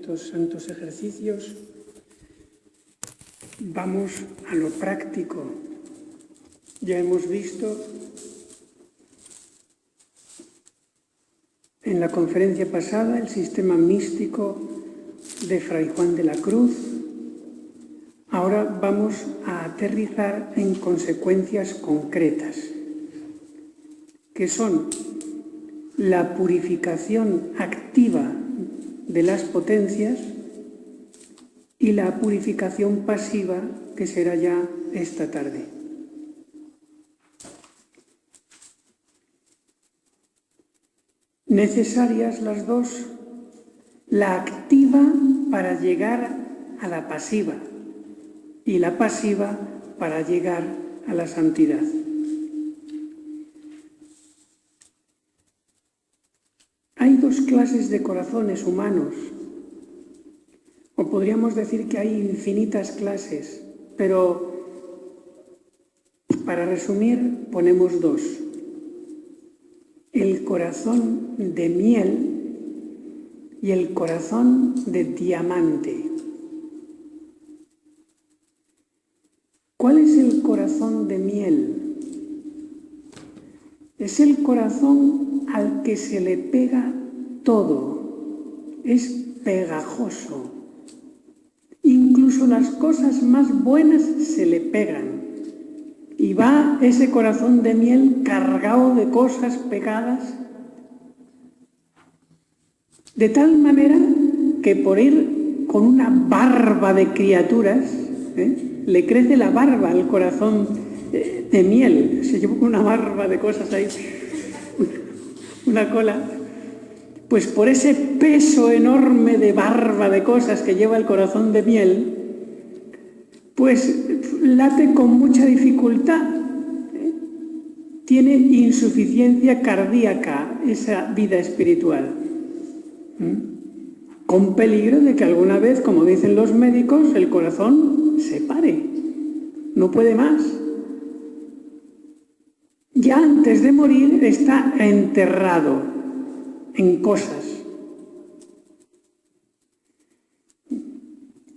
estos santos ejercicios, vamos a lo práctico. Ya hemos visto en la conferencia pasada el sistema místico de Fray Juan de la Cruz. Ahora vamos a aterrizar en consecuencias concretas, que son la purificación activa de las potencias y la purificación pasiva, que será ya esta tarde. Necesarias las dos, la activa para llegar a la pasiva y la pasiva para llegar a la santidad. Hay dos clases de corazones humanos, o podríamos decir que hay infinitas clases, pero para resumir ponemos dos. El corazón de miel y el corazón de diamante. ¿Cuál es el corazón de miel? Es el corazón al que se le pega todo, es pegajoso. Incluso las cosas más buenas se le pegan. Y va ese corazón de miel cargado de cosas pegadas, de tal manera que por ir con una barba de criaturas, le crece la barba al corazón de miel. Se lleva una barba de cosas ahí, una cola. Pues por ese peso enorme de barba de cosas que lleva el corazón de miel, pues late con mucha dificultad. Tiene insuficiencia cardíaca esa vida espiritual. Con peligro de que alguna vez, como dicen los médicos, el corazón se pare. No puede más. Ya antes de morir está enterrado en cosas.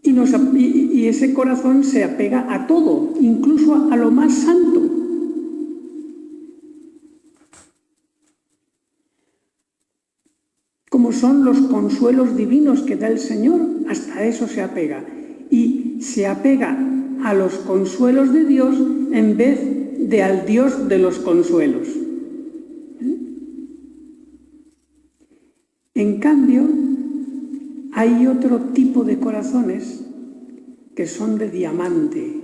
Y ese corazón se apega a todo, incluso a lo más santo. Como son los consuelos divinos que da el Señor, hasta eso se apega. Y se apega a los consuelos de Dios en vez de al Dios de los consuelos. En cambio, hay otro tipo de corazones que son de diamante.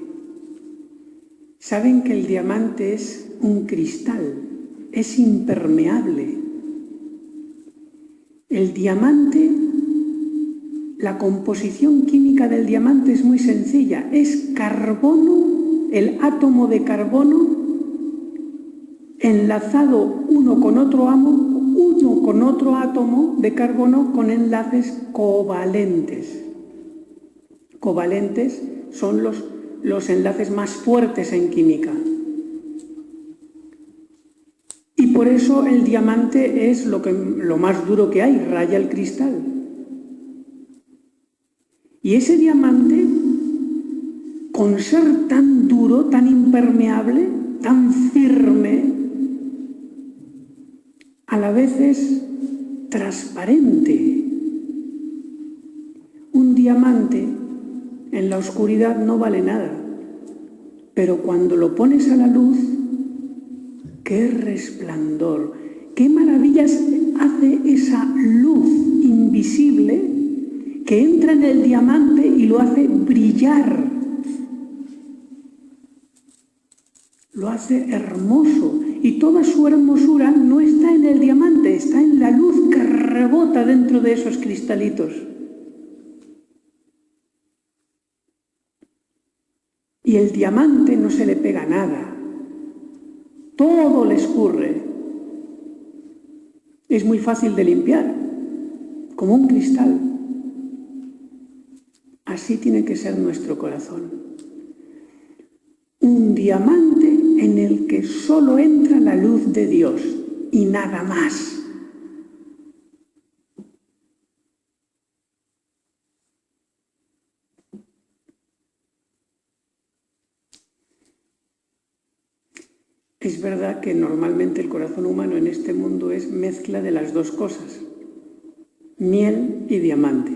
Saben que el diamante es un cristal, es impermeable. El diamante, la composición química del diamante es muy sencilla, es carbono, el átomo de carbono enlazado uno con otro átomo de carbono con enlaces covalentes. Covalentes son los enlaces más fuertes en química. Y por eso el diamante es lo más duro que hay, raya el cristal. Y ese diamante, con ser tan duro, tan impermeable, tan firme, a la vez es transparente. Un diamante en la oscuridad no vale nada, pero cuando lo pones a la luz, ¡qué resplandor! ¡Qué maravillas hace esa luz invisible que entra en el diamante y lo hace brillar! Lo hace hermoso. Y toda su hermosura no está en el diamante, está en la luz que rebota dentro de esos cristalitos. Y el diamante no se le pega nada. Todo le escurre. Es muy fácil de limpiar, como un cristal. Así tiene que ser nuestro corazón. Un diamante en el que solo entra la luz de Dios y nada más. Es verdad que normalmente el corazón humano en este mundo es mezcla de las dos cosas, miel y diamante.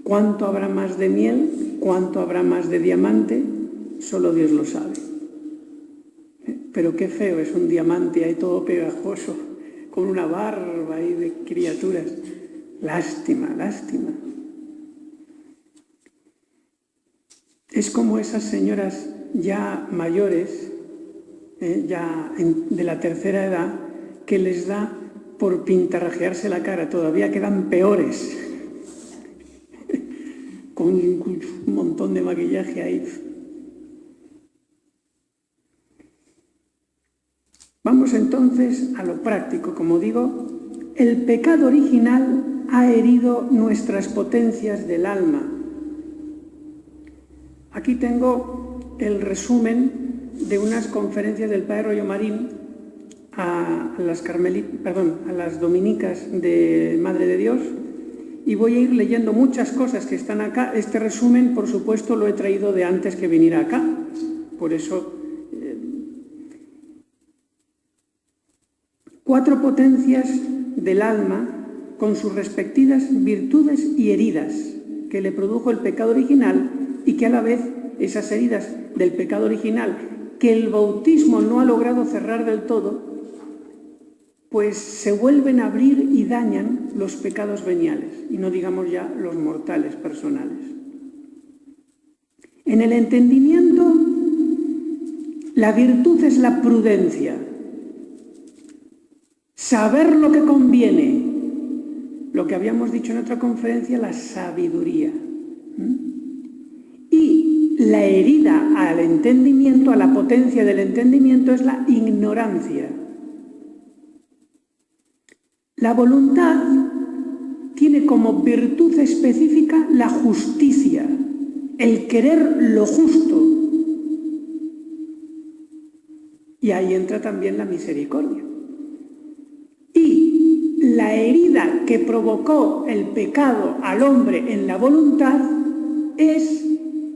¿Cuánto habrá más de miel? ¿Cuánto habrá más de diamante? Solo Dios lo sabe. Pero qué feo es un diamante ahí todo pegajoso, con una barba ahí de criaturas. Lástima, lástima. Es como esas señoras ya mayores, de la tercera edad, que les da por pintarrajearse la cara. Todavía quedan peores, con un montón de maquillaje ahí. Vamos entonces a lo práctico. Como digo, el pecado original ha herido nuestras potencias del alma. Aquí tengo el resumen de unas conferencias del Padre Rollo Marín a las dominicas de Madre de Dios, y voy a ir leyendo muchas cosas que están acá. Este resumen, por supuesto, lo he traído de antes que viniera acá, por eso 4 potencias del alma con sus respectivas virtudes y heridas que le produjo el pecado original, y que a la vez esas heridas del pecado original que el bautismo no ha logrado cerrar del todo, pues se vuelven a abrir y dañan los pecados veniales, y no digamos ya los mortales personales. En el entendimiento, la virtud es la prudencia, saber lo que conviene, lo que habíamos dicho en otra conferencia, la sabiduría. Y la herida al entendimiento, a la potencia del entendimiento, es la ignorancia. La voluntad tiene como virtud específica la justicia, el querer lo justo. Y ahí entra también la misericordia. Y la herida que provocó el pecado al hombre en la voluntad es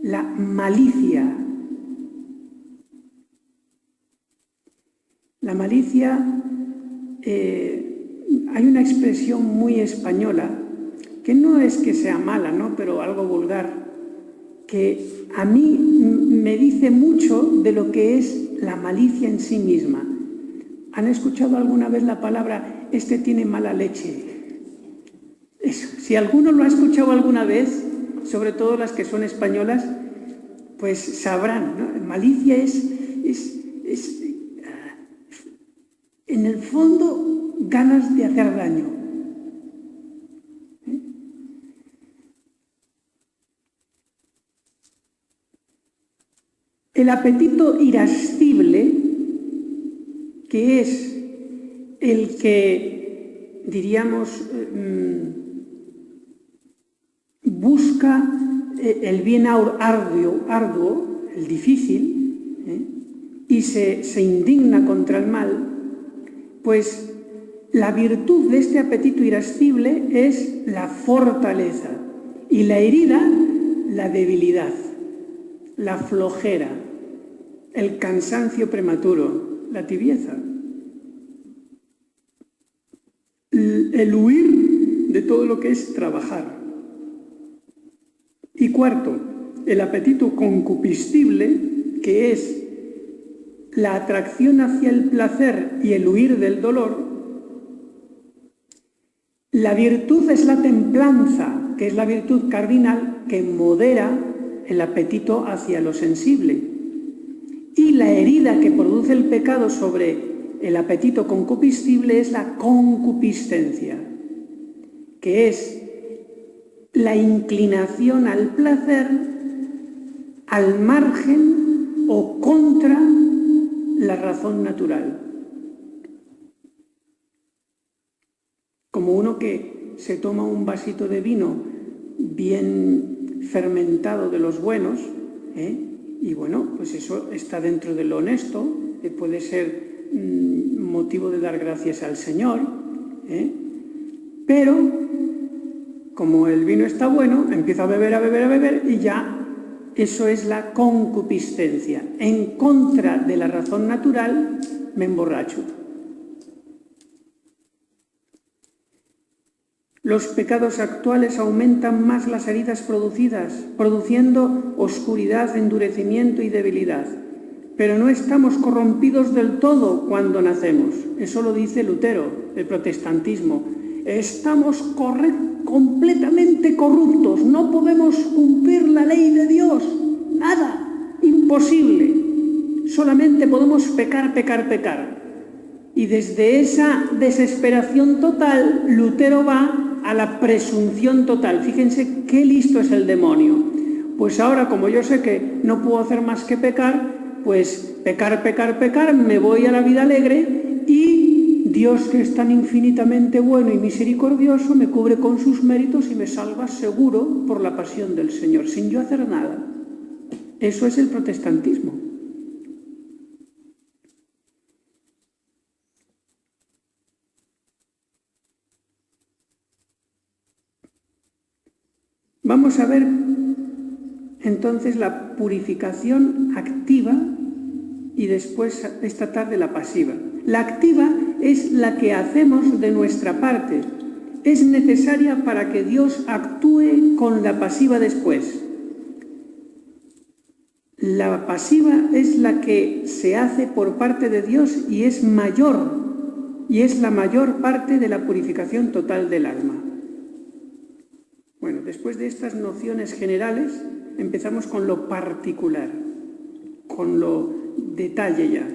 la malicia. La malicia, hay una expresión muy española, que no es que sea mala, ¿no?, pero algo vulgar, que a mí me dice mucho de lo que es la malicia en sí misma. ¿Han escuchado alguna vez la palabra "este tiene mala leche"? Eso. Si alguno lo ha escuchado alguna vez, sobre todo las que son españolas, pues sabrán, ¿no? Malicia es en el fondo ganas de hacer daño. El apetito irascible, que es el que, diríamos, busca el bien arduo, el difícil, y se indigna contra el mal, pues la virtud de este apetito irascible es la fortaleza, y la herida, la debilidad, la flojera, el cansancio prematuro, la tibieza, el huir de todo lo que es trabajar. Y cuarto, el apetito concupiscible, que es la atracción hacia el placer y el huir del dolor. La virtud es la templanza, que es la virtud cardinal que modera el apetito hacia lo sensible. Y la herida que produce el pecado sobre el apetito concupiscible es la concupiscencia, que es la inclinación al placer al margen o contra la razón natural. Como uno que se toma un vasito de vino bien fermentado de los buenos, y bueno, pues eso está dentro de lo honesto, puede ser motivo de dar gracias al Señor, pero como el vino está bueno, empieza a beber y ya Eso es la concupiscencia. En contra de la razón natural, me emborracho. Los pecados actuales aumentan más las heridas producidas, produciendo oscuridad, endurecimiento y debilidad. Pero no estamos corrompidos del todo cuando nacemos. Eso lo dice Lutero, el protestantismo. Estamos completamente corruptos, no podemos cumplir la ley de Dios. Nada, imposible. Solamente podemos pecar. Y desde esa desesperación total, Lutero va a la presunción total. Fíjense qué listo es el demonio. Pues ahora, como yo sé que no puedo hacer más que pecar, pues pecar, me voy a la vida alegre y Dios, que es tan infinitamente bueno y misericordioso, me cubre con sus méritos y me salva seguro por la pasión del Señor, sin yo hacer nada. Eso es el protestantismo. Vamos a ver entonces la purificación activa y después esta tarde la pasiva. La activa es la que hacemos de nuestra parte. Es necesaria para que Dios actúe con la pasiva después. La pasiva es la que se hace por parte de Dios y es mayor, y es la mayor parte de la purificación total del alma. Bueno, después de estas nociones generales, empezamos con lo particular, con lo detalle ya.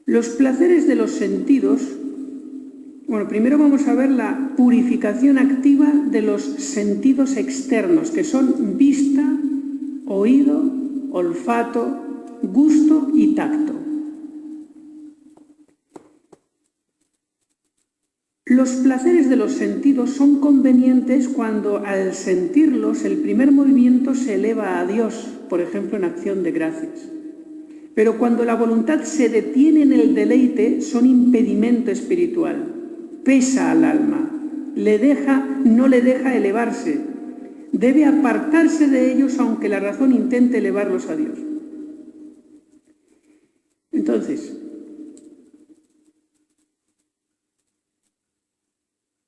Los placeres de los sentidos. Bueno, primero vamos a ver la purificación activa de los sentidos externos, que son vista, oído, olfato, gusto y tacto. Los placeres de los sentidos son convenientes cuando al sentirlos el primer movimiento se eleva a Dios, por ejemplo en acción de gracias. Pero cuando la voluntad se detiene en el deleite son impedimento espiritual, pesa al alma, no le deja elevarse, debe apartarse de ellos aunque la razón intente elevarlos a Dios. Entonces,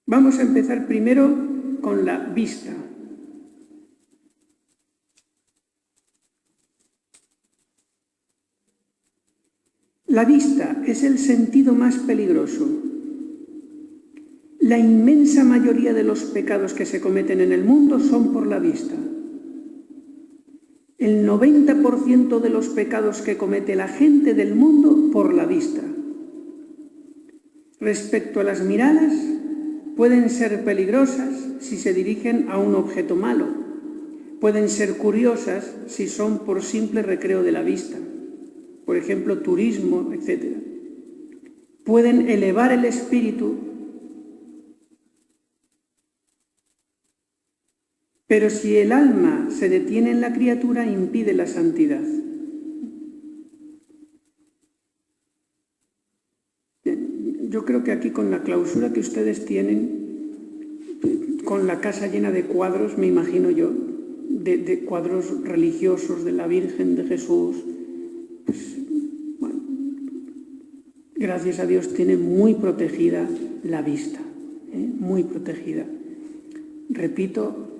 vamos a empezar primero con la vista. La vista es el sentido más peligroso. La inmensa mayoría de los pecados que se cometen en el mundo son por la vista. El 90% de los pecados que comete la gente del mundo por la vista. Respecto a las miradas, pueden ser peligrosas si se dirigen a un objeto malo. Pueden ser curiosas si son por simple recreo de la vista. Por ejemplo, turismo, etc. Pueden elevar el espíritu, pero si el alma se detiene en la criatura, impide la santidad. Yo creo que aquí con la clausura que ustedes tienen, con la casa llena de cuadros, me imagino yo, de cuadros religiosos de la Virgen, de Jesús, pues, bueno, gracias a Dios tiene muy protegida la vista, muy protegida. Repito,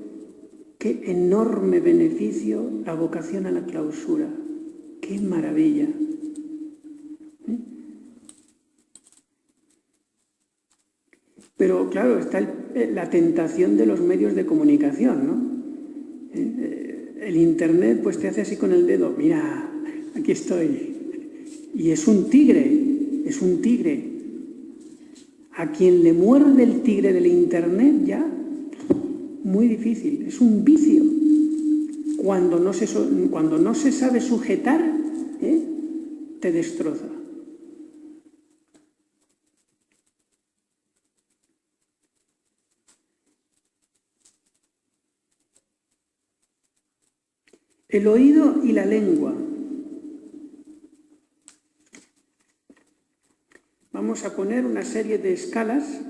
qué enorme beneficio la vocación a la clausura, qué maravilla. Pero claro, está la tentación de los medios de comunicación, ¿no? El internet pues te hace así con el dedo, mira, aquí estoy. Y es un tigre, es un tigre. A quien le muerde el tigre del internet ya, muy difícil, es un vicio. Cuando no se sabe sujetar, te destroza. El oído y la lengua. Vamos a poner una serie de escalas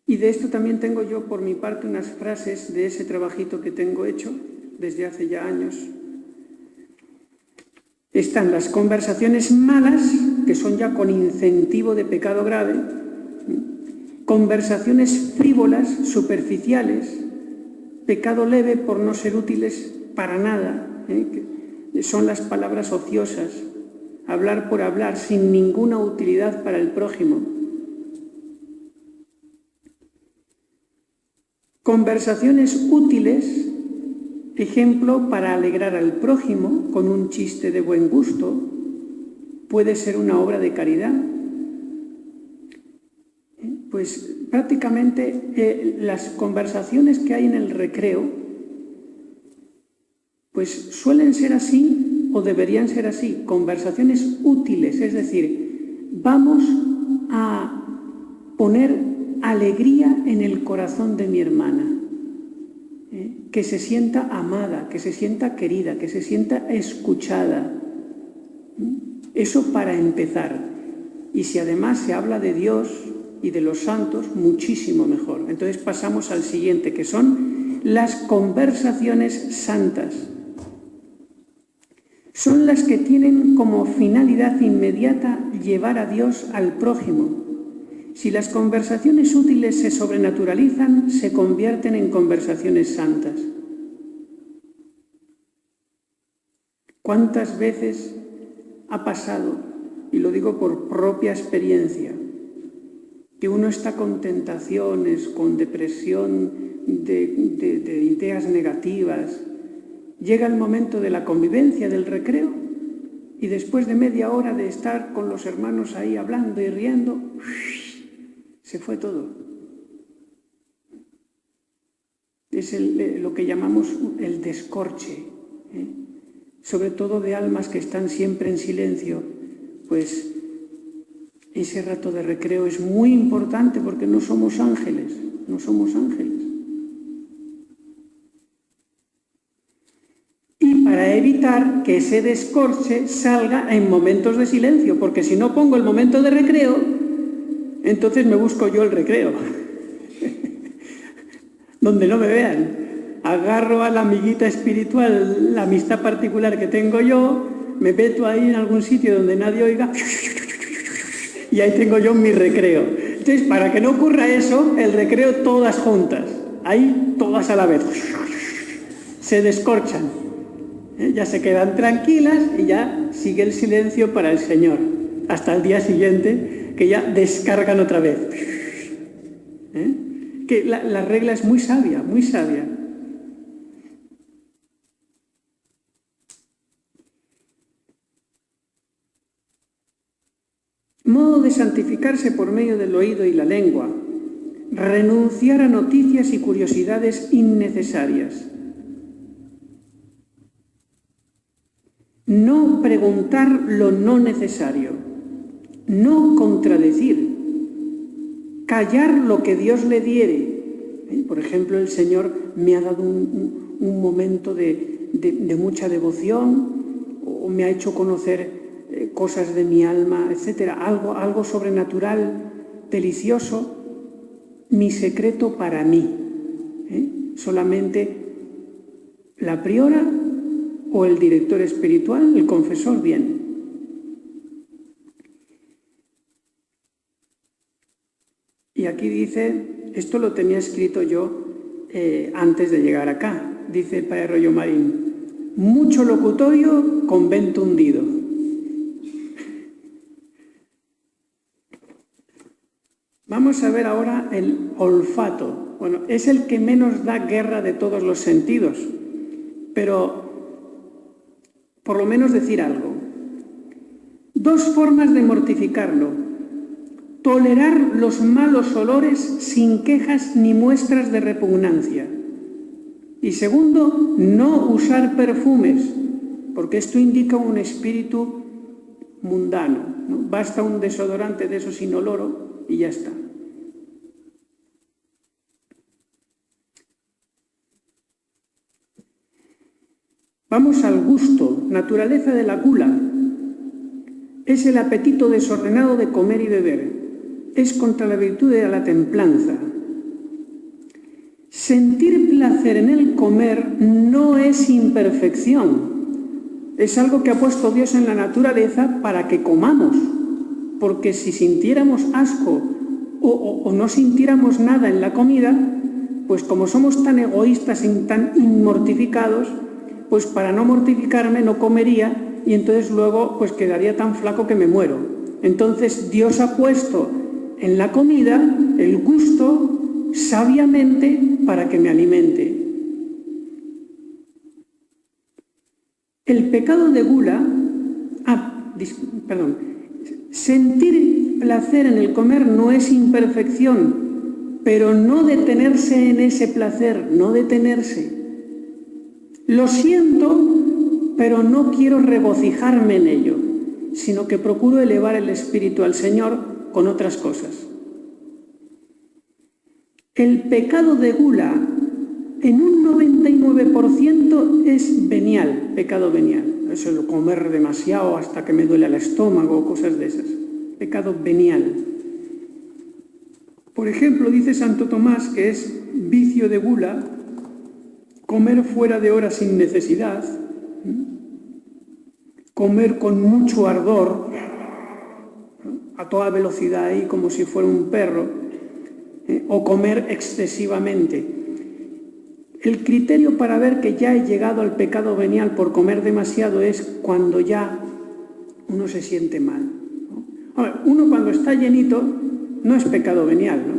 y de esto también tengo yo por mi parte unas frases de ese trabajito que tengo hecho desde hace ya años. Están las conversaciones malas, que son ya con incentivo de pecado grave, conversaciones frívolas, superficiales, pecado leve por no ser útiles para nada, que son las palabras ociosas, hablar por hablar, sin ninguna utilidad para el prójimo. Conversaciones útiles, ejemplo, para alegrar al prójimo con un chiste de buen gusto, puede ser una obra de caridad. Pues prácticamente las conversaciones que hay en el recreo, pues suelen ser así o deberían ser así, conversaciones útiles, es decir, vamos a poner alegría en el corazón de mi hermana, que se sienta amada, que se sienta querida, que se sienta escuchada. Eso para empezar. Y si además se habla de Dios y de los santos, muchísimo mejor. Entonces pasamos al siguiente, que son las conversaciones santas. Son las que tienen como finalidad inmediata llevar a Dios al prójimo. Si las conversaciones útiles se sobrenaturalizan, se convierten en conversaciones santas. ¿Cuántas veces ha pasado, y lo digo por propia experiencia, que uno está con tentaciones, con depresión de ideas negativas, llega el momento de la convivencia, del recreo, y después de media hora de estar con los hermanos ahí hablando y riendo, se fue todo. Es lo que llamamos el descorche, sobre todo de almas que están siempre en silencio, pues ese rato de recreo es muy importante porque no somos ángeles, no somos ángeles. Y para evitar que ese descorche salga en momentos de silencio, porque si no pongo el momento de recreo, entonces me busco yo el recreo, donde no me vean. Agarro a la amiguita espiritual, la amistad particular que tengo yo, me meto ahí en algún sitio donde nadie oiga, y ahí tengo yo mi recreo. Entonces, para que no ocurra eso, el recreo todas juntas, ahí todas a la vez, se descorchan, ya se quedan tranquilas y ya sigue el silencio para el Señor, hasta el día siguiente, que ya descargan otra vez. Que la regla es muy sabia, muy sabia. Modo de santificarse por medio del oído y la lengua. Renunciar a noticias y curiosidades innecesarias. No preguntar lo no necesario. No contradecir, callar lo que Dios le diere. Por ejemplo, el Señor me ha dado un momento de mucha devoción, o me ha hecho conocer cosas de mi alma, etc. Algo sobrenatural, delicioso, mi secreto para mí. Solamente la priora o el director espiritual, el confesor, bien. Y aquí dice, esto lo tenía escrito yo antes de llegar acá, dice el padre Rollo Marín, mucho locutorio, convento hundido. Vamos a ver ahora el olfato. Bueno, es el que menos da guerra de todos los sentidos, pero por lo menos decir algo. Dos formas de mortificarlo. Tolerar los malos olores sin quejas ni muestras de repugnancia. Y segundo, no usar perfumes, porque esto indica un espíritu mundano, ¿no? Basta un desodorante de esos inoloro y ya está. Vamos al gusto, naturaleza de la gula. Es el apetito desordenado de comer y beber. Es contra la virtud de la templanza. Sentir placer en el comer no es imperfección. Es algo que ha puesto Dios en la naturaleza para que comamos. Porque si sintiéramos asco o no sintiéramos nada en la comida, pues como somos tan egoístas y tan inmortificados, pues para no mortificarme no comería y entonces luego pues quedaría tan flaco que me muero. Entonces Dios ha puesto en la comida el gusto sabiamente para que me alimente. El pecado de gula, sentir placer en el comer no es imperfección, pero no detenerse en ese placer, no detenerse. Lo siento, pero no quiero regocijarme en ello, sino que procuro elevar el espíritu al Señor con otras cosas. El pecado de gula en un 99% es venial, pecado venial. Eso es comer demasiado hasta que me duele el estómago, cosas de esas. Pecado venial. Por ejemplo, dice Santo Tomás que es vicio de gula comer fuera de hora sin necesidad, comer con mucho ardor, a toda velocidad ahí como si fuera un perro, o comer excesivamente. El criterio para ver que ya he llegado al pecado venial por comer demasiado es cuando ya uno se siente mal, ¿no? Uno cuando está llenito no es pecado venial, ¿no?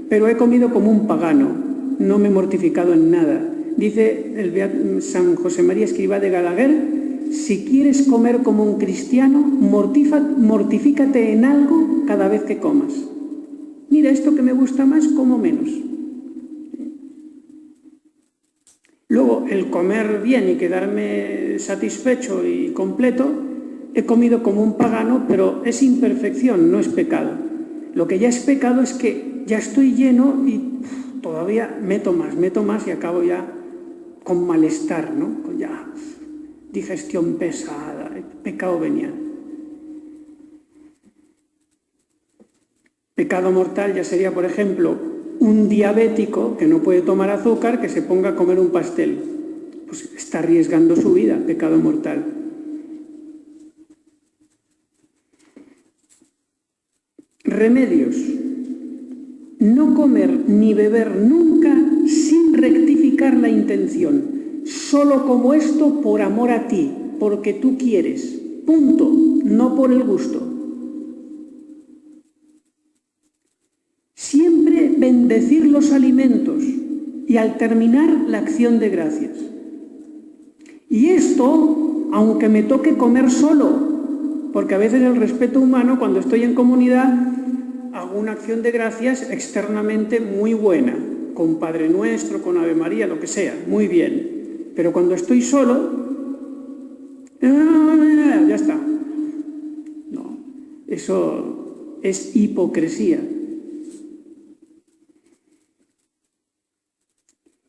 Pero he comido como un pagano, no me he mortificado en nada. Dice el San José María Escrivá de Galaguer: si quieres comer como un cristiano, mortifícate en algo cada vez que comas. Mira, esto que me gusta más, como menos. Luego, el comer bien y quedarme satisfecho y completo, he comido como un pagano, pero es imperfección, no es pecado. Lo que ya es pecado es que ya estoy lleno y todavía meto más y acabo ya con malestar, ¿no? Con ya digestión pesada, pecado venial. Pecado mortal ya sería, por ejemplo, un diabético que no puede tomar azúcar que se ponga a comer un pastel. Pues está arriesgando su vida, pecado mortal. Remedios. No comer ni beber nunca sin rectificar la intención. Solo como esto por amor a ti, porque tú quieres. Punto. No por el gusto. Siempre bendecir los alimentos y al terminar la acción de gracias. Y esto, aunque me toque comer solo, porque a veces el respeto humano, cuando estoy en comunidad, hago una acción de gracias externamente muy buena, con Padre Nuestro, con Ave María, lo que sea, muy bien. Pero cuando estoy solo, ya está. No, eso es hipocresía.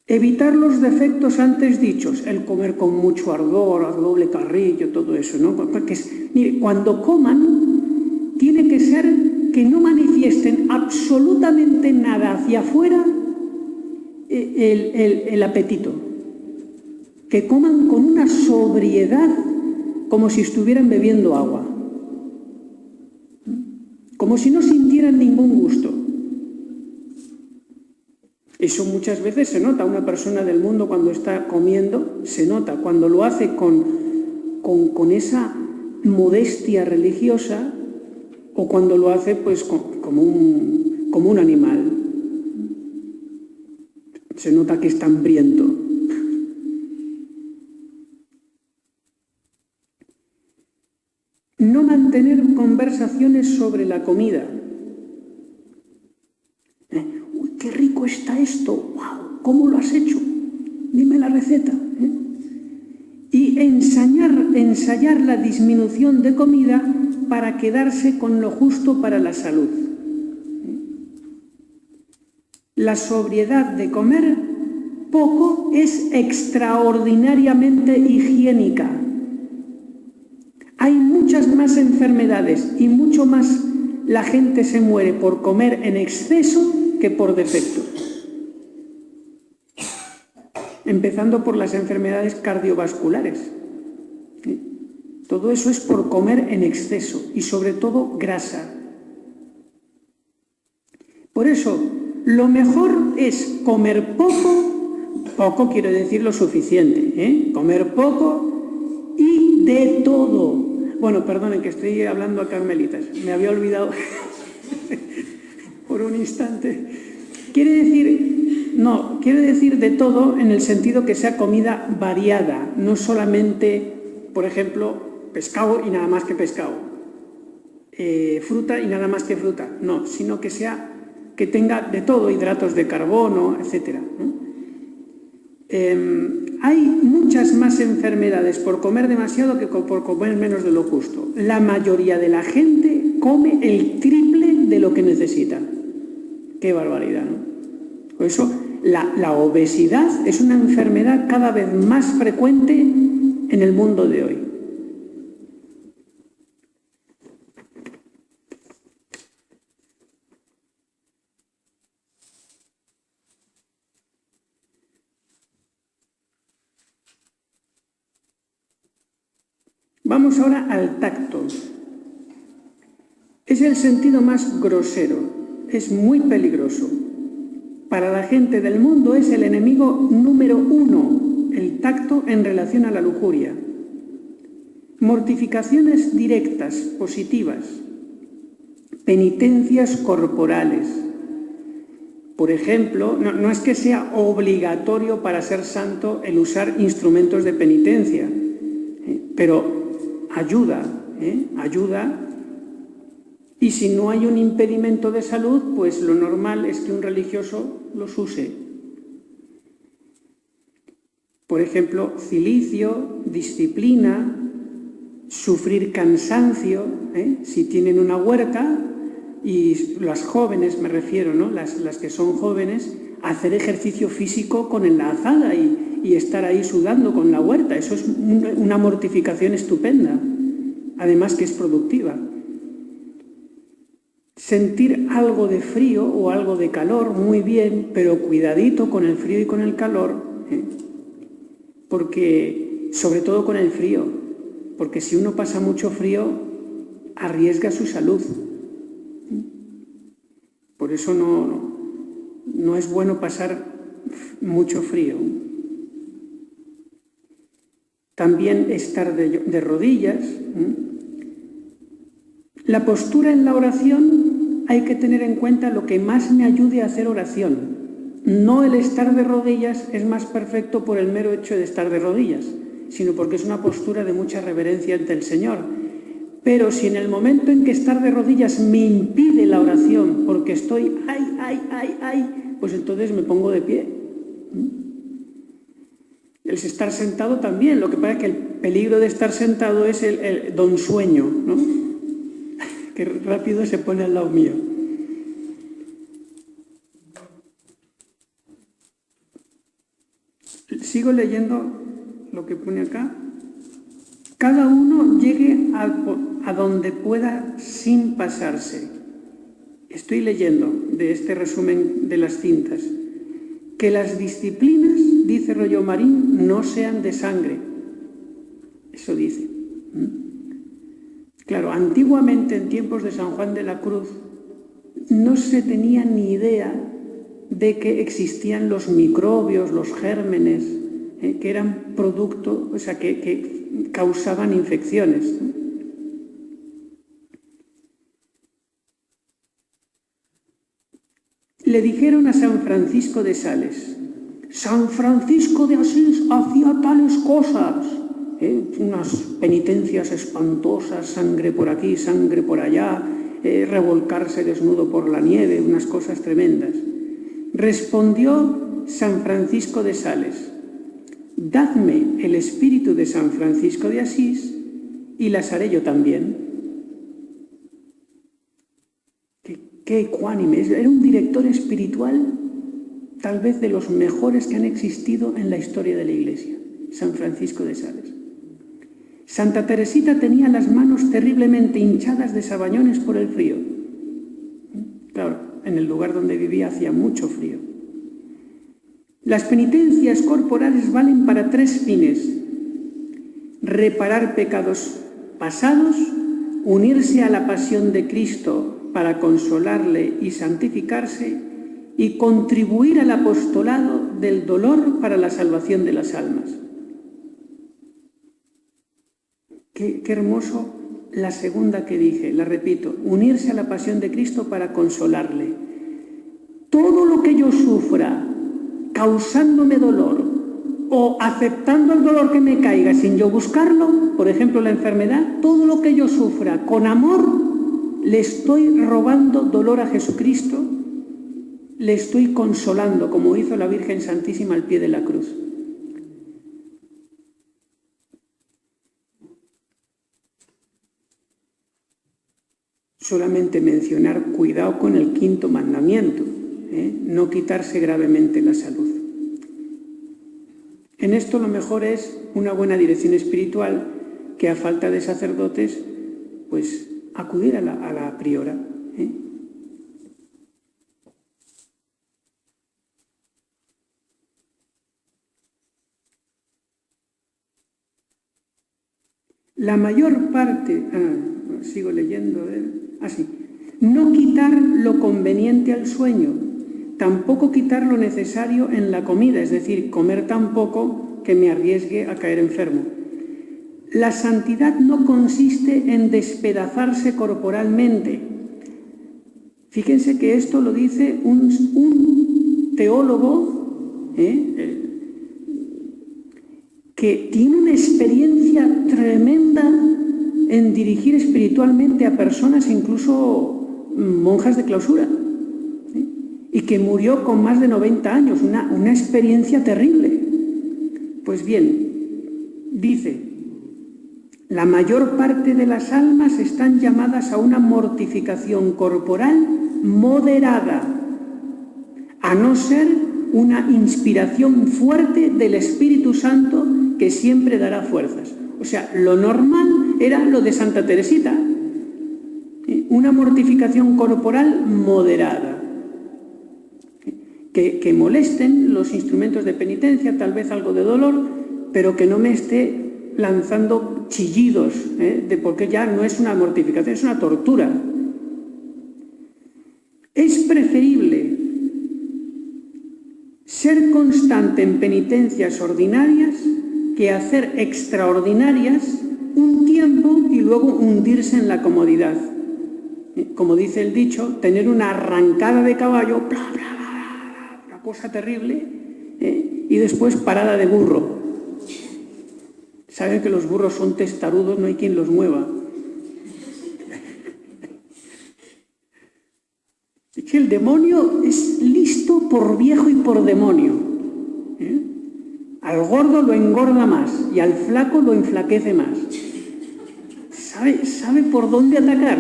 Evitar los defectos antes dichos, el comer con mucho ardor, a doble carrillo, todo eso, ¿no? Porque mire, cuando coman, tiene que ser que no manifiesten absolutamente nada hacia afuera el apetito. Que coman con una sobriedad como si estuvieran bebiendo agua. Como si no sintieran ningún gusto. Eso muchas veces se nota. Una persona del mundo cuando está comiendo, se nota. Cuando lo hace con esa modestia religiosa o cuando lo hace pues como un animal. Se nota que está hambriento. No mantener conversaciones sobre la comida. Uy, qué rico está esto. ¡Wow! ¿Cómo lo has hecho? Dime la receta. Y ensayar la disminución de comida para quedarse con lo justo para la salud. La sobriedad de comer poco es extraordinariamente higiénica. Hay muchas más enfermedades y mucho más la gente se muere por comer en exceso que por defecto. empezando por las enfermedades cardiovasculares. Todo eso es por comer en exceso y sobre todo grasa. Por eso, lo mejor es comer poco quiero decir lo suficiente, comer poco y de todo. Bueno, perdonen que estoy hablando a carmelitas, me había olvidado por un instante. Quiere decir de todo en el sentido que sea comida variada, no solamente, por ejemplo, pescado y nada más que pescado, fruta y nada más que fruta, no, sino que tenga de todo, hidratos de carbono, etc. Hay muchas más enfermedades por comer demasiado que por comer menos de lo justo. La mayoría de la gente come el triple de lo que necesita. ¡Qué barbaridad!, ¿no? Por eso, la obesidad es una enfermedad cada vez más frecuente en el mundo de hoy. Vamos ahora al tacto. Es el sentido más grosero, es muy peligroso. Para la gente del mundo es el enemigo número 1, el tacto en relación a la lujuria. Mortificaciones directas, positivas, penitencias corporales. Por ejemplo, no es que sea obligatorio para ser santo el usar instrumentos de penitencia, pero ayuda. Y si no hay un impedimento de salud, pues lo normal es que un religioso los use. Por ejemplo, cilicio, disciplina, sufrir cansancio, si tienen una huerta, y las jóvenes me refiero, ¿no? Las que son jóvenes, hacer ejercicio físico con la azada y estar ahí sudando con la huerta, eso es una mortificación estupenda, además que es productiva. Sentir algo de frío o algo de calor, muy bien, pero cuidadito con el frío y con el calor, porque, sobre todo con el frío, porque si uno pasa mucho frío, arriesga su salud. Por eso no es bueno pasar mucho frío. También estar de rodillas. La postura en la oración, hay que tener en cuenta lo que más me ayude a hacer oración. No el estar de rodillas es más perfecto por el mero hecho de estar de rodillas, sino porque es una postura de mucha reverencia ante el Señor. Pero si en el momento en que estar de rodillas me impide la oración, porque estoy pues entonces me pongo de pie. El estar sentado también, lo que pasa es que el peligro de estar sentado es el don sueño, ¿no? Que rápido se pone al lado mío. Sigo leyendo lo que pone acá. Cada uno llegue a donde pueda sin pasarse. Estoy leyendo de este resumen de las cintas. Que las disciplinas, dice Rollo Marín, no sean de sangre. Eso dice. Claro, antiguamente, en tiempos de San Juan de la Cruz, no se tenía ni idea de que existían los microbios, los gérmenes, que eran producto, o sea, que causaban infecciones. Le dijeron a San Francisco de Sales: San Francisco de Asís hacía tales cosas, unas penitencias espantosas, sangre por aquí, sangre por allá, revolcarse desnudo por la nieve, unas cosas tremendas. Respondió San Francisco de Sales: dadme el espíritu de San Francisco de Asís y las haré yo también. Qué ecuánime, era un director espiritual tal vez de los mejores que han existido en la historia de la Iglesia, San Francisco de Sales. Santa Teresita tenía las manos terriblemente hinchadas de sabañones por el frío. Claro, en el lugar donde vivía hacía mucho frío. Las penitencias corporales valen para 3 fines: reparar pecados pasados, unirse a la pasión de Cristo para consolarle y santificarse, y contribuir al apostolado del dolor para la salvación de las almas. Qué hermoso la segunda que dije, la repito: unirse a la pasión de Cristo para consolarle. Todo lo que yo sufra causándome dolor o aceptando el dolor que me caiga sin yo buscarlo, por ejemplo la enfermedad, todo lo que yo sufra con amor, le estoy robando dolor a Jesucristo, le estoy consolando, como hizo la Virgen Santísima al pie de la cruz. Solamente mencionar, cuidado con el 5.º mandamiento, no quitarse gravemente la salud. En esto lo mejor es una buena dirección espiritual, que a falta de sacerdotes, pues acudir a la priora. La mayor parte, sigo leyendo, así, no quitar lo conveniente al sueño, tampoco quitar lo necesario en la comida, es decir, comer tan poco que me arriesgue a caer enfermo. La santidad no consiste en despedazarse corporalmente. Fíjense que esto lo dice un teólogo que tiene una experiencia tremenda en dirigir espiritualmente a personas, incluso monjas de clausura, y que murió con más de 90 años, una experiencia terrible. Pues bien, dice: la mayor parte de las almas están llamadas a una mortificación corporal moderada, a no ser una inspiración fuerte del Espíritu Santo que siempre dará fuerzas. O sea, lo normal era lo de Santa Teresita, una mortificación corporal moderada. Que molesten los instrumentos de penitencia, tal vez algo de dolor, pero que no me esté lanzando chillidos, porque ya no es una mortificación, es una tortura. Es preferible ser constante en penitencias ordinarias que hacer extraordinarias un tiempo y luego hundirse en la comodidad. Como dice el dicho, tener una arrancada de caballo, bla, bla, bla, una cosa terrible, y después parada de burro. Saben que los burros son testarudos, no hay quien los mueva. Es que el demonio es listo por viejo y por demonio. Al gordo lo engorda más y al flaco lo enflaquece más. ¿Sabe por dónde atacar?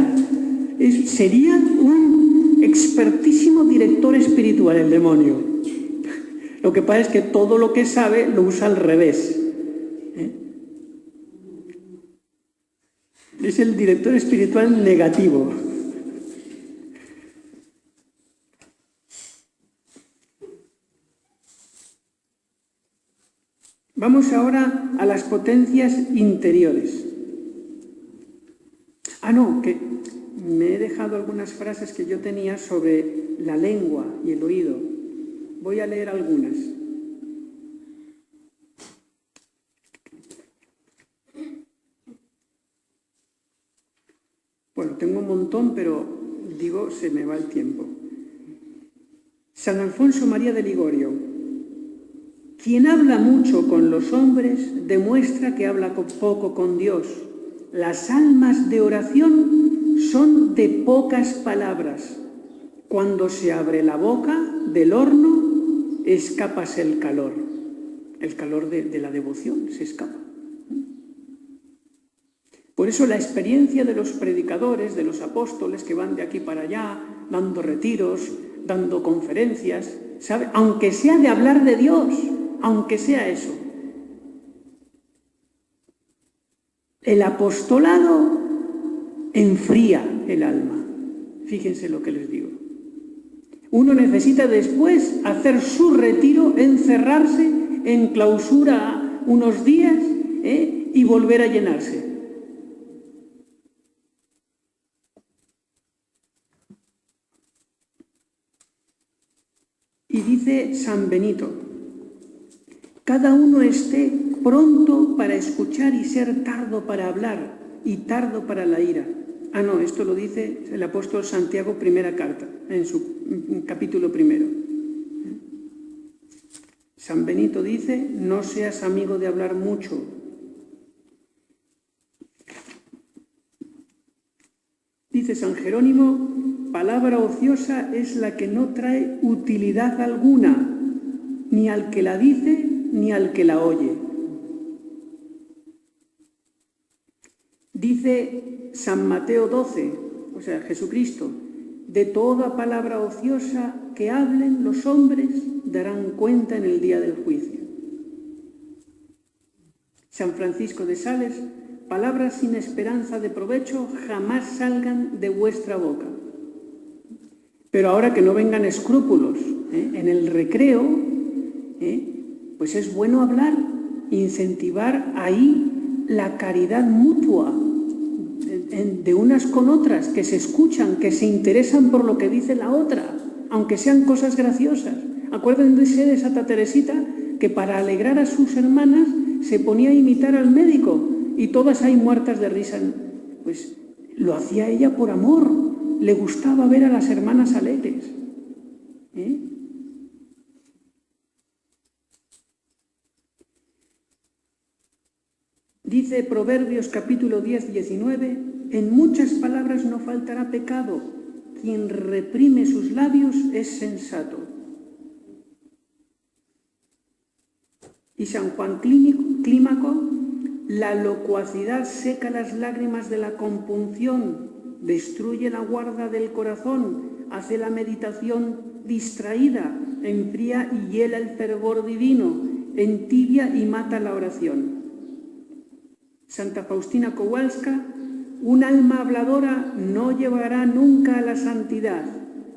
Sería un expertísimo director espiritual el demonio. Lo que pasa es que todo lo que sabe lo usa al revés. Es el director espiritual negativo. Vamos ahora a las potencias interiores. Que me he dejado algunas frases que yo tenía sobre la lengua y el oído. Voy a leer algunas. Bueno, tengo un montón, pero digo, se me va el tiempo. San Alfonso María de Ligorio: quien habla mucho con los hombres demuestra que habla poco con Dios. Las almas de oración son de pocas palabras. Cuando se abre la boca del horno, escápase el calor de la devoción, se escapa. Por eso la experiencia de los predicadores, de los apóstoles que van de aquí para allá, dando retiros, dando conferencias, ¿sabe? Aunque sea de hablar de Dios, aunque sea eso. El apostolado enfría el alma. Fíjense lo que les digo. Uno necesita después hacer su retiro, encerrarse en clausura unos días y volver a llenarse. Y dice San Benito, cada uno esté pronto para escuchar y ser tardo para hablar y tardo para la ira. Ah, no, esto lo dice el apóstol Santiago, primera carta, en su capítulo 1. San Benito dice, no seas amigo de hablar mucho. Dice San Jerónimo, palabra ociosa es la que no trae utilidad alguna, ni al que la dice ni al que la oye. Dice San Mateo 12, o sea, Jesucristo, de toda palabra ociosa que hablen los hombres darán cuenta en el día del juicio. San Francisco de Sales, palabras sin esperanza de provecho jamás salgan de vuestra boca. Pero ahora que no vengan escrúpulos, en el recreo, pues es bueno hablar, incentivar ahí la caridad mutua de unas con otras, que se escuchan, que se interesan por lo que dice la otra, aunque sean cosas graciosas. Acuérdense de Santa Teresita, que para alegrar a sus hermanas se ponía a imitar al médico y todas ahí muertas de risa. Pues lo hacía ella por amor, le gustaba ver a las hermanas alegres. Dice Proverbios capítulo 10, 19, en muchas palabras no faltará pecado, quien reprime sus labios es sensato. Y San Juan Clímaco, la locuacidad seca las lágrimas de la compunción, destruye la guarda del corazón, hace la meditación distraída, enfría y hiela el fervor divino, entibia y mata la oración. Santa Faustina Kowalska, un alma habladora no llevará nunca a la santidad.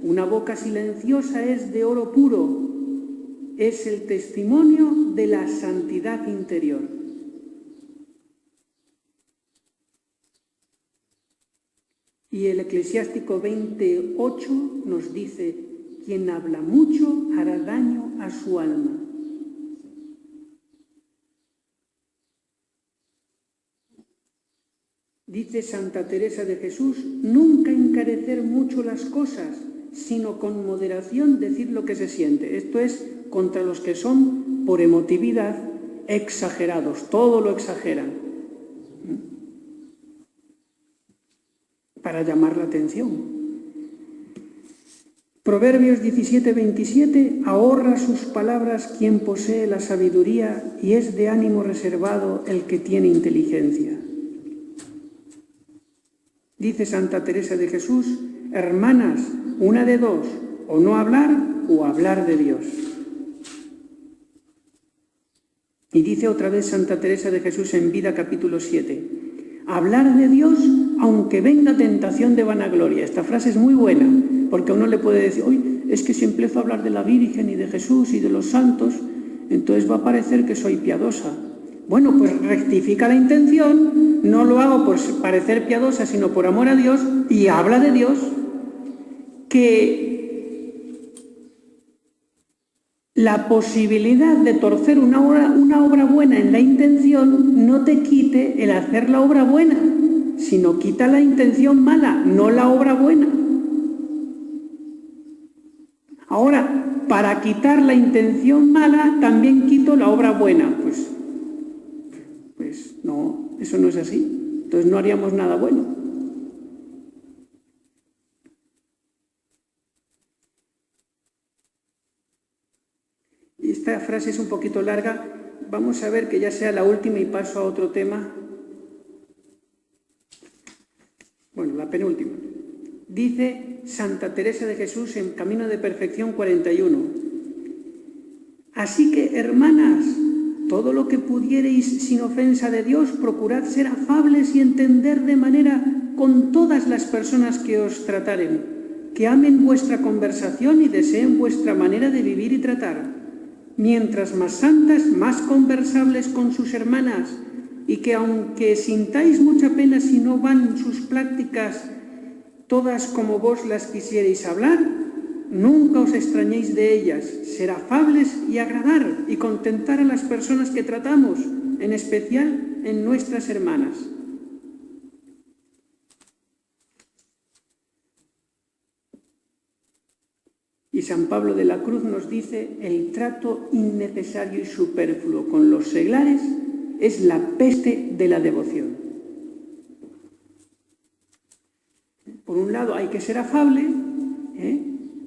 Una boca silenciosa es de oro puro, es el testimonio de la santidad interior. Y el Eclesiástico 28 nos dice, quien habla mucho hará daño a su alma. Dice Santa Teresa de Jesús, nunca encarecer mucho las cosas, sino con moderación decir lo que se siente. Esto es contra los que son, por emotividad, exagerados, todo lo exageran, para llamar la atención. Proverbios 17, 27, ahorra sus palabras quien posee la sabiduría y es de ánimo reservado el que tiene inteligencia. Dice Santa Teresa de Jesús, hermanas, una de dos, o no hablar o hablar de Dios. Y dice otra vez Santa Teresa de Jesús en Vida capítulo 7, hablar de Dios aunque venga tentación de vanagloria. Esta frase es muy buena, porque uno le puede decir, oye, es que si empiezo a hablar de la Virgen y de Jesús y de los santos, entonces va a parecer que soy piadosa. Bueno, pues rectifica la intención, no lo hago por parecer piadosa, sino por amor a Dios, y habla de Dios, que la posibilidad de torcer una obra buena en la intención no te quite el hacer la obra buena, sino quita la intención mala, no la obra buena. Ahora, para quitar la intención mala, también quito la obra buena. Pues no, eso no es así. Entonces no haríamos nada bueno. Y esta frase es un poquito larga. Vamos a ver que ya sea la última y paso a otro tema. Bueno, la penúltima. Dice Santa Teresa de Jesús en Camino de Perfección 41. Así que, hermanas, todo lo que pudiereis sin ofensa de Dios, procurad ser afables y entender de manera con todas las personas que os trataren. que amen vuestra conversación y deseen vuestra manera de vivir y tratar. Mientras más santas, más conversables con sus hermanas, y que aunque sintáis mucha pena si no van sus prácticas todas como vos las quisierais hablar, nunca os extrañéis de ellas, ser afables y agradar y contentar a las personas que tratamos, en especial en nuestras hermanas. Y San Pablo de la Cruz nos dice: el trato innecesario y superfluo con los seglares es la peste de la devoción. Por un lado hay que ser afable,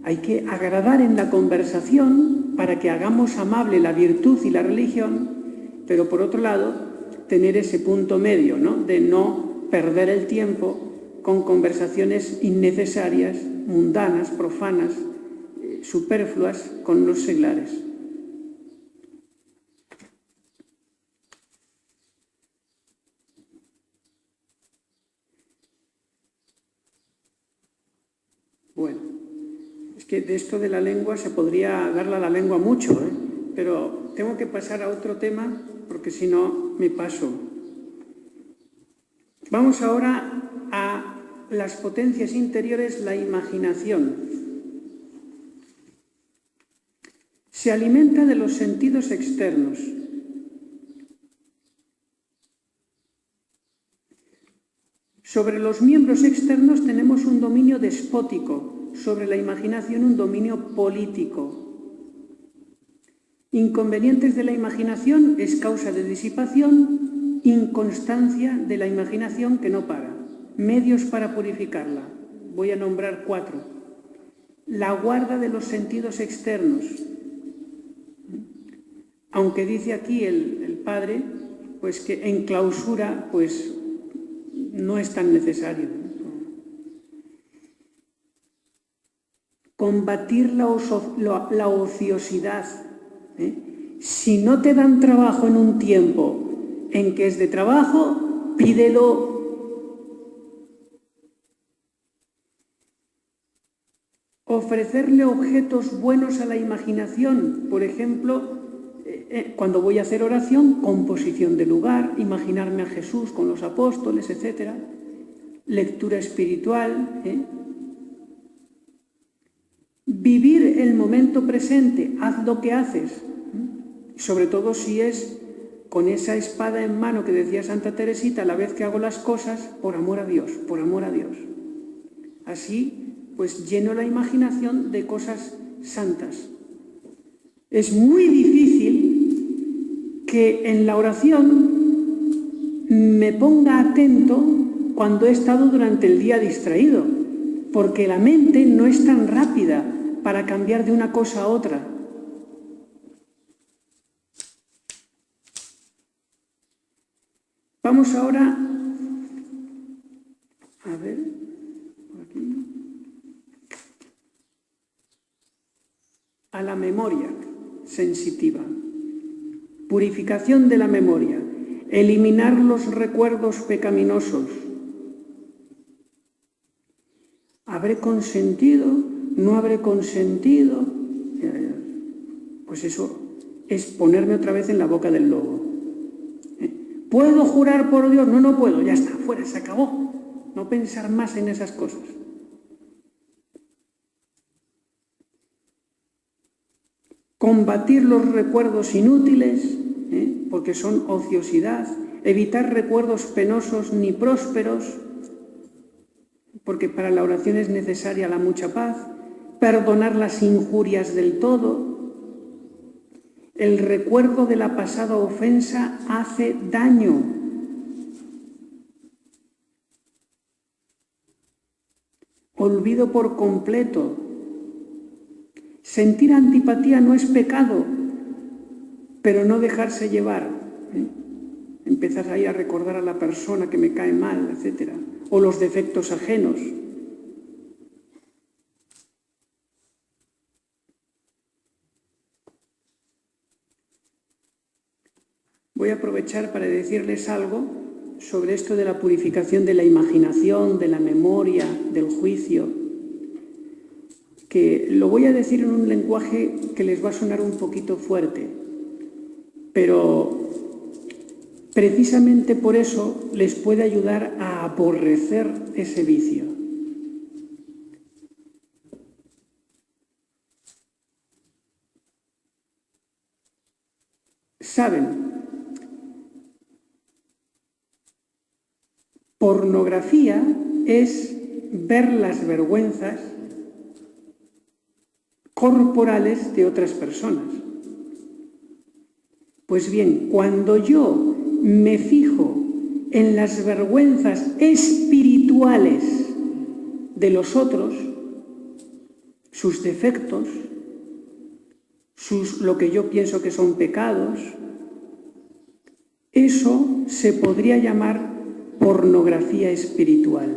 hay que agradar en la conversación para que hagamos amable la virtud y la religión, pero por otro lado tener ese punto medio, ¿no?, de no perder el tiempo con conversaciones innecesarias, mundanas, profanas, superfluas con los seglares. Bueno, es que de esto de la lengua se podría darle a la lengua mucho, pero tengo que pasar a otro tema porque si no me paso. Vamos ahora a las potencias interiores, la imaginación. Se alimenta de los sentidos externos. Sobre los miembros externos tenemos un dominio despótico, sobre la imaginación un dominio político. Inconvenientes de la imaginación es causa de disipación, inconstancia de la imaginación que no para. Medios para purificarla. Voy a nombrar 4. La guarda de los sentidos externos. Aunque dice aquí el padre, pues que en clausura, pues no es tan necesario. Combatir la ociosidad. Si no te dan trabajo en un tiempo en que es de trabajo, pídelo. Ofrecerle objetos buenos a la imaginación, por ejemplo, cuando voy a hacer oración, composición de lugar, imaginarme a Jesús con los apóstoles, etc. Lectura espiritual. Vivir el momento presente, haz lo que haces, sobre todo si es con esa espada en mano que decía Santa Teresita, a la vez que hago las cosas, por amor a Dios, por amor a Dios. Así, pues lleno la imaginación de cosas santas. Es muy difícil que en la oración me ponga atento cuando he estado durante el día distraído, porque la mente no es tan rápida para cambiar de una cosa a otra. Vamos ahora a ver, por aquí, a la memoria sensitiva. Purificación de la memoria. Eliminar los recuerdos pecaminosos. ¿Habré consentido? ¿No habré consentido? Pues eso es ponerme otra vez en la boca del lobo. ¿Puedo jurar por Dios? No, no puedo. Ya está, fuera, se acabó. No pensar más en esas cosas. Combatir los recuerdos inútiles, porque son ociosidad. Evitar recuerdos penosos ni prósperos, porque para la oración es necesaria la mucha paz. Perdonar las injurias del todo. El recuerdo de la pasada ofensa hace daño. Olvido por completo. Sentir antipatía no es pecado, pero no dejarse llevar. Empezar ahí a recordar a la persona que me cae mal, etc. O los defectos ajenos. Voy a aprovechar para decirles algo sobre esto de la purificación de la imaginación, de la memoria, del juicio. que lo voy a decir en un lenguaje que les va a sonar un poquito fuerte, pero precisamente por eso les puede ayudar a aborrecer ese vicio. ¿Saben? Pornografía es ver las vergüenzas corporales de otras personas. Pues bien, cuando yo me fijo en las vergüenzas espirituales de los otros, sus defectos, lo que yo pienso que son pecados, eso se podría llamar pornografía espiritual.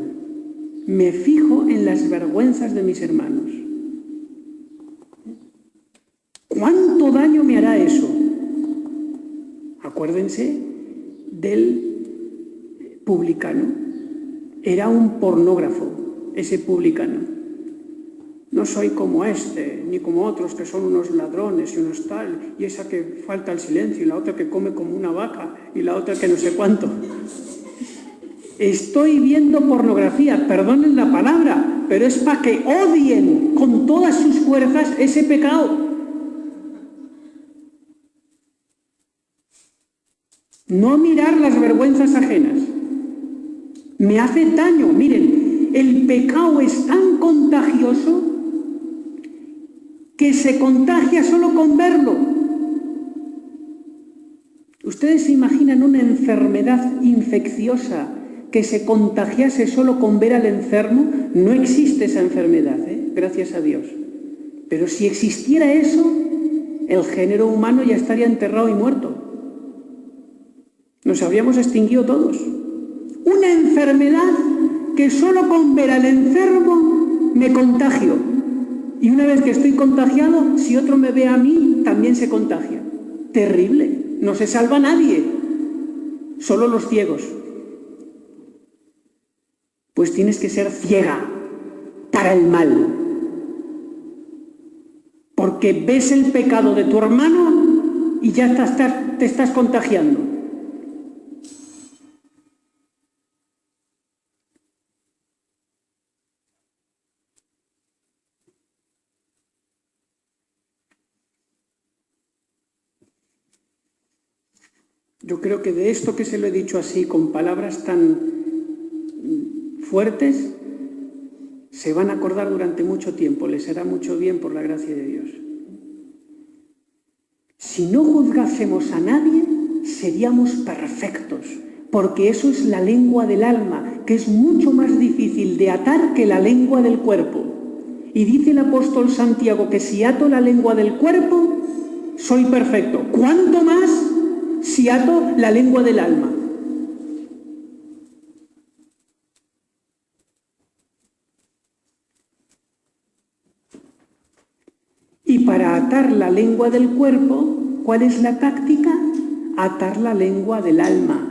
Me fijo en las vergüenzas de mis hermanos. ¿Cuánto daño me hará eso? Acuérdense del publicano. Era un pornógrafo, ese publicano. No soy como este, ni como otros que son unos ladrones y unos tal, y esa que falta el silencio, y la otra que come como una vaca, y la otra que no sé cuánto. Estoy viendo pornografía, perdonen la palabra, pero es para que odien con todas sus fuerzas ese pecado. No mirar las vergüenzas ajenas. Me hace daño. Miren, el pecado es tan contagioso que se contagia solo con verlo. ¿Ustedes se imaginan una enfermedad infecciosa que se contagiase solo con ver al enfermo? No existe esa enfermedad, gracias a Dios. Pero si existiera eso, el género humano ya estaría enterrado y muerto. Nos habríamos extinguido todos. Una enfermedad que solo con ver al enfermo me contagio. Y una vez que estoy contagiado, si otro me ve a mí, también se contagia. Terrible. No se salva nadie. Solo los ciegos. Pues tienes que ser ciega para el mal. Porque ves el pecado de tu hermano y ya te estás contagiando. Yo creo que de esto que se lo he dicho así, con palabras tan fuertes, se van a acordar durante mucho tiempo, les hará mucho bien por la gracia de Dios. Si no juzgásemos a nadie, seríamos perfectos, porque eso es la lengua del alma, que es mucho más difícil de atar que la lengua del cuerpo. Y dice el apóstol Santiago que si ato la lengua del cuerpo, soy perfecto. ¿Cuánto más si ato la lengua del alma? Y para atar la lengua del cuerpo, ¿cuál es la táctica? Atar la lengua del alma.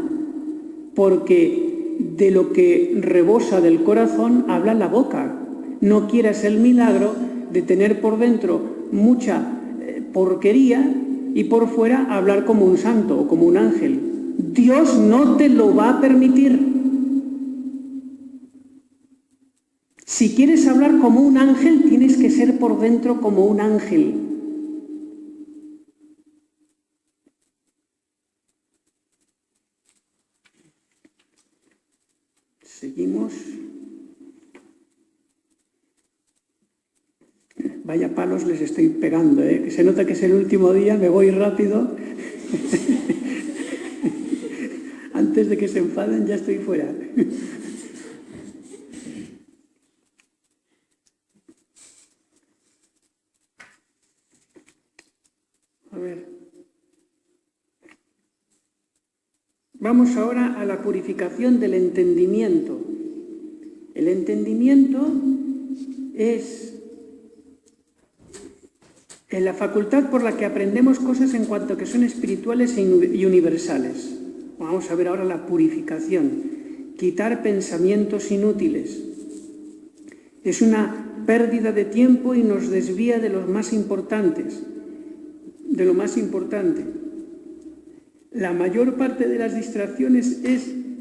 Porque de lo que rebosa del corazón habla la boca. No quieras el milagro de tener por dentro mucha porquería y por fuera hablar como un santo o como un ángel. Dios no te lo va a permitir. Si quieres hablar como un ángel, tienes que ser por dentro como un ángel. Seguimos. Vaya palos les estoy pegando, que se nota que es el último día, me voy rápido. Antes de que se enfaden ya estoy fuera. A ver. Vamos ahora a la purificación del entendimiento. El entendimiento es la facultad por la que aprendemos cosas en cuanto que son espirituales y universales. Vamos a ver ahora la purificación. Quitar pensamientos inútiles. Es una pérdida de tiempo y nos desvía de los más importantes, de lo más importante. La mayor parte de las distracciones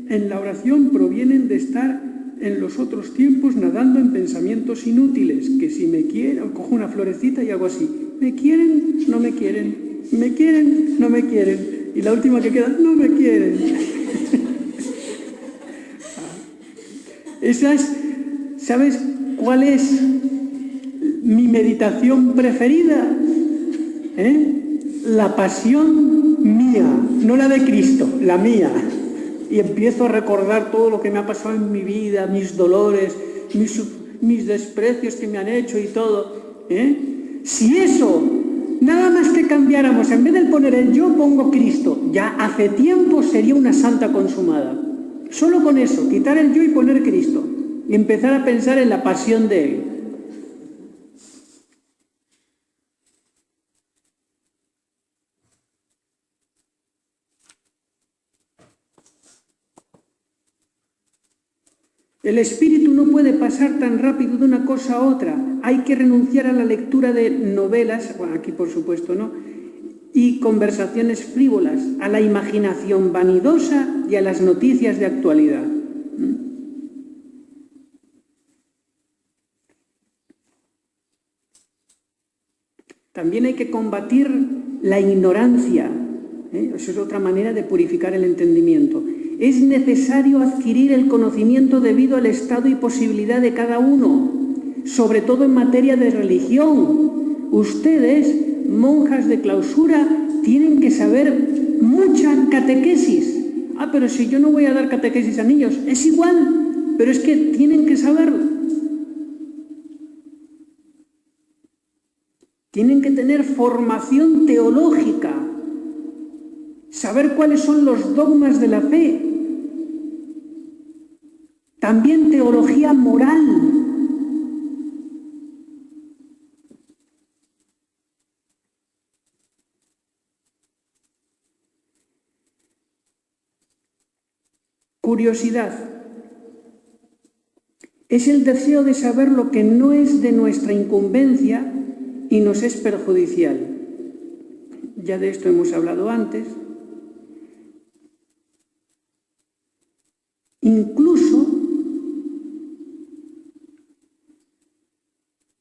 en la oración provienen de estar en los otros tiempos nadando en pensamientos inútiles, que si me quieren, cojo una florecita y hago así, me quieren, no me quieren, me quieren, no me quieren, y la última que queda, no me quieren. Esa es, ¿sabes cuál es mi meditación preferida? La pasión mía, no la de Cristo, la mía. Y empiezo a recordar todo lo que me ha pasado en mi vida, mis dolores, mis desprecios que me han hecho y todo. Si eso, nada más que cambiáramos, en vez de poner el yo, pongo Cristo, ya hace tiempo sería una santa consumada. Solo con eso, quitar el yo y poner Cristo. Y empezar a pensar en la pasión de Él. El espíritu no puede pasar tan rápido de una cosa a otra. Hay que renunciar a la lectura de novelas, bueno, aquí por supuesto no, y conversaciones frívolas, a la imaginación vanidosa y a las noticias de actualidad. También hay que combatir la ignorancia. Eso es otra manera de purificar el entendimiento. Es necesario adquirir el conocimiento debido al estado y posibilidad de cada uno, sobre todo en materia de religión. Ustedes, monjas de clausura, tienen que saber mucha catequesis. Pero si yo no voy a dar catequesis a niños, es igual, pero es que tienen que saberlo. Tienen que tener formación teológica, saber cuáles son los dogmas de la fe. También teología moral. Curiosidad. Es el deseo de saber lo que no es de nuestra incumbencia y nos es perjudicial. Ya de esto hemos hablado antes. Incluso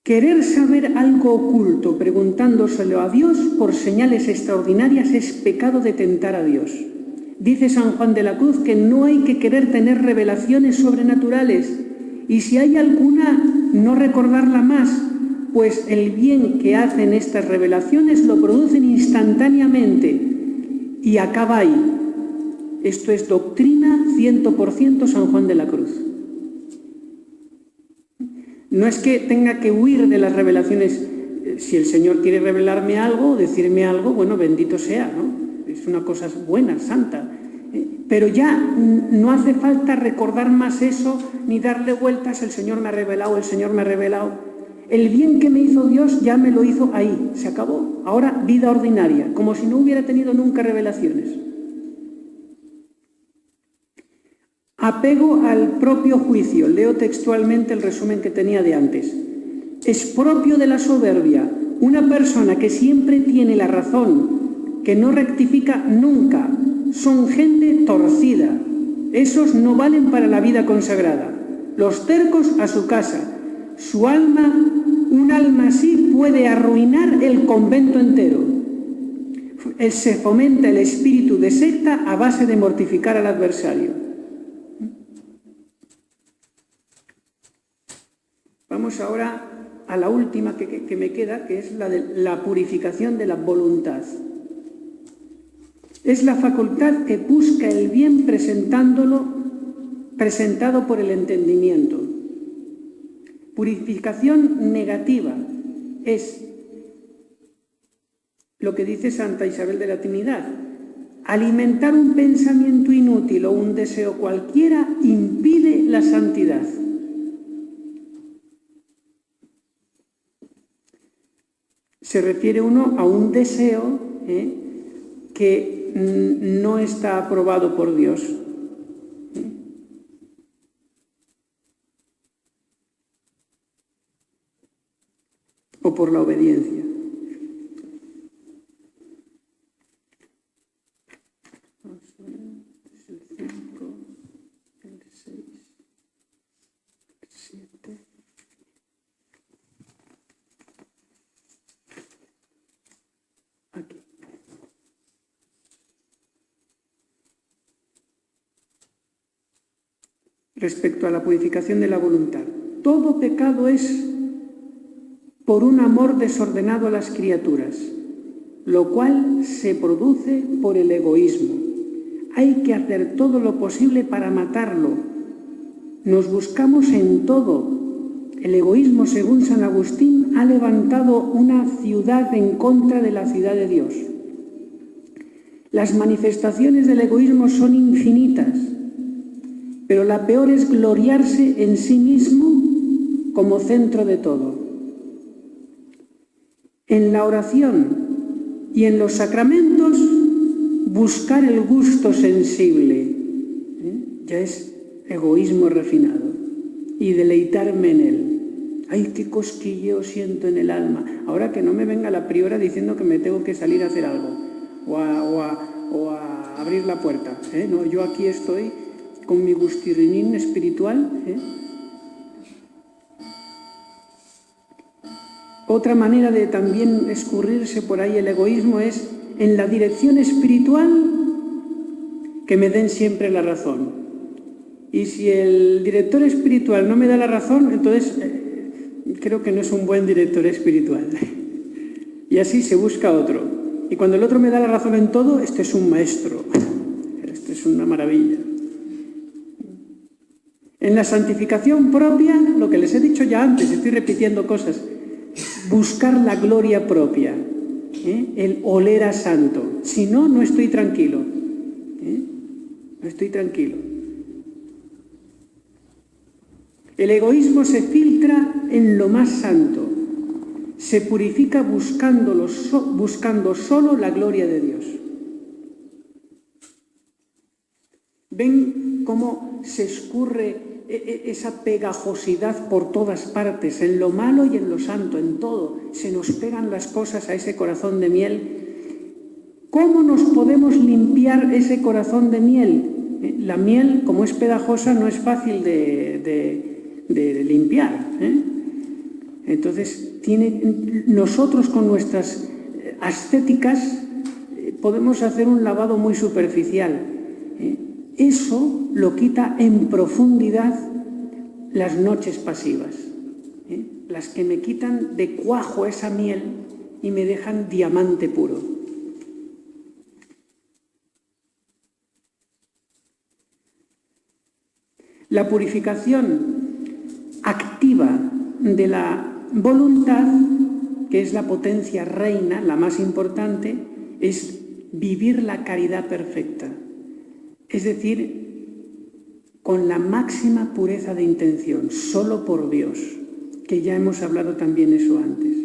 querer saber algo oculto preguntándoselo a Dios por señales extraordinarias es pecado de tentar a Dios. Dice San Juan de la Cruz que no hay que querer tener revelaciones sobrenaturales y si hay alguna, no recordarla más, pues el bien que hacen estas revelaciones lo producen instantáneamente y acaba ahí. Esto es doctrina 100% San Juan de la Cruz. No es que tenga que huir de las revelaciones. Si el Señor quiere revelarme algo, decirme algo, bueno, bendito sea, ¿no? Es una cosa buena, santa. Pero ya no hace falta recordar más eso, ni darle vueltas, el Señor me ha revelado, el Señor me ha revelado. El bien que me hizo Dios ya me lo hizo ahí, se acabó. Ahora vida ordinaria, como si no hubiera tenido nunca revelaciones. Apego al propio juicio. Leo textualmente el resumen que tenía de antes. Es propio de la soberbia una persona que siempre tiene la razón, que no rectifica nunca. Son gente torcida. Esos no valen para la vida consagrada. Los tercos a su casa. Su alma, un alma así puede arruinar el convento entero. Se fomenta el espíritu de secta a base de mortificar al adversario. Vamos ahora a la última que me queda, que es la de la purificación de la voluntad. Es la facultad que busca el bien presentado por el entendimiento. Purificación negativa es lo que dice Santa Isabel de la Trinidad. Alimentar un pensamiento inútil o un deseo cualquiera impide la santidad. Se refiere uno a un deseo que no está aprobado por Dios. o por la obediencia. El 5, el 6, el 7. Aquí. Respecto a la purificación de la voluntad, todo pecado es por un amor desordenado a las criaturas, lo cual se produce por el egoísmo. Hay que hacer todo lo posible para matarlo. Nos buscamos en todo. El egoísmo, según San Agustín, ha levantado una ciudad en contra de la ciudad de Dios. Las manifestaciones del egoísmo son infinitas, pero la peor es gloriarse en sí mismo como centro de todo. En la oración y en los sacramentos, buscar el gusto sensible, ya es egoísmo refinado, y deleitarme en él. ¡Ay, qué cosquilleo siento en el alma! Ahora que no me venga la priora diciendo que me tengo que salir a hacer algo, o a abrir la puerta. No, yo aquí estoy con mi gustirrinín espiritual. Otra manera de también escurrirse por ahí el egoísmo es en la dirección espiritual, que me den siempre la razón. Y si el director espiritual no me da la razón, entonces creo que no es un buen director espiritual. Y así se busca otro. Y cuando el otro me da la razón en todo, este es un maestro. Esto es una maravilla. En la santificación propia, lo que les he dicho ya antes, estoy repitiendo cosas, buscar la gloria propia, el oler a santo. Si no, no estoy tranquilo. No estoy tranquilo. El egoísmo se filtra en lo más santo. Se purifica buscando solo la gloria de Dios. ¿Ven cómo se escurre esa pegajosidad por todas partes, en lo malo y en lo santo, en todo? Se nos pegan las cosas a ese corazón de miel. ¿Cómo nos podemos limpiar ese corazón de miel? La miel, como es pegajosa, no es fácil de limpiar. Entonces, nosotros con nuestras ascéticas podemos hacer un lavado muy superficial. Eso lo quita en profundidad las noches pasivas, las que me quitan de cuajo esa miel y me dejan diamante puro. La purificación activa de la voluntad, que es la potencia reina, la más importante, es vivir la caridad perfecta. Es decir, con la máxima pureza de intención, solo por Dios, que ya hemos hablado también eso antes.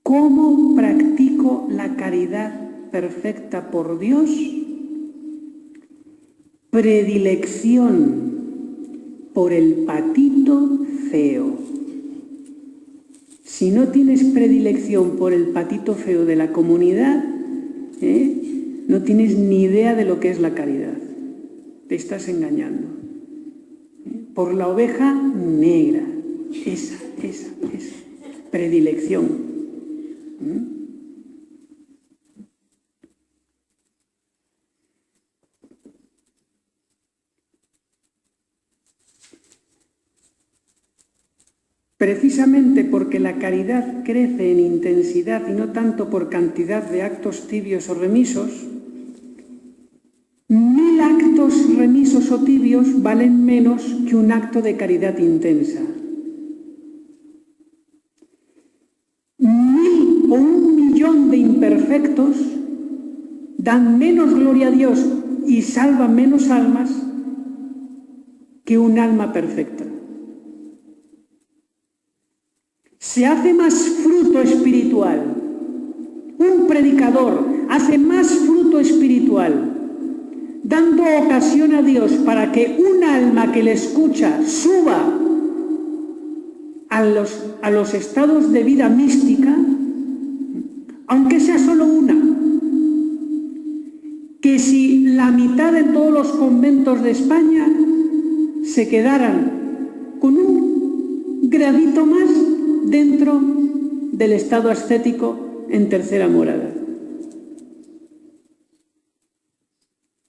¿Cómo practico la caridad perfecta por Dios? Predilección por el patito feo. Si no tienes predilección por el patito feo de la comunidad, no tienes ni idea de lo que es la caridad. Te estás engañando. Por la oveja negra. Esa. Predilección. Precisamente porque la caridad crece en intensidad y no tanto por cantidad de actos tibios o remisos, 1000 actos remisos o tibios valen menos que un acto de caridad intensa. 1000 o 1.000.000 de imperfectos dan menos gloria a Dios y salvan menos almas que un alma perfecta. Se hace más fruto espiritual. Un predicador hace más fruto espiritual dando ocasión a Dios para que un alma que le escucha suba a los estados de vida mística, aunque sea solo una, que si la mitad de todos los conventos de España se quedaran con un gradito más dentro del estado ascético en tercera morada.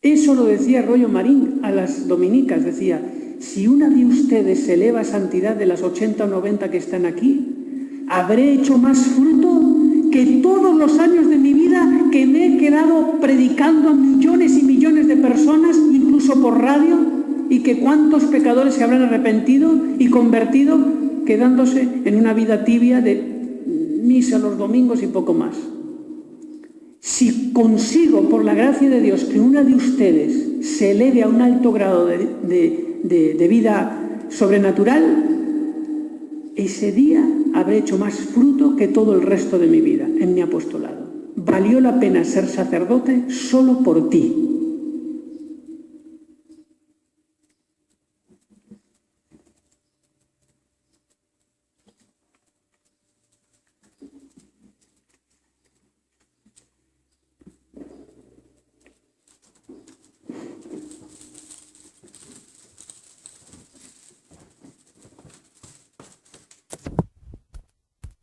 Eso lo decía Rollo Marín a las dominicas, decía: si una de ustedes se eleva a santidad de las 80 o 90 que están aquí, habré hecho más fruto que todos los años de mi vida que me he quedado predicando a millones y millones de personas, incluso por radio, y que cuántos pecadores se habrán arrepentido y convertido quedándose en una vida tibia de misa los domingos y poco más. Si consigo, por la gracia de Dios, que una de ustedes se eleve a un alto grado de vida sobrenatural, ese día habré hecho más fruto que todo el resto de mi vida en mi apostolado. Valió la pena ser sacerdote solo por ti.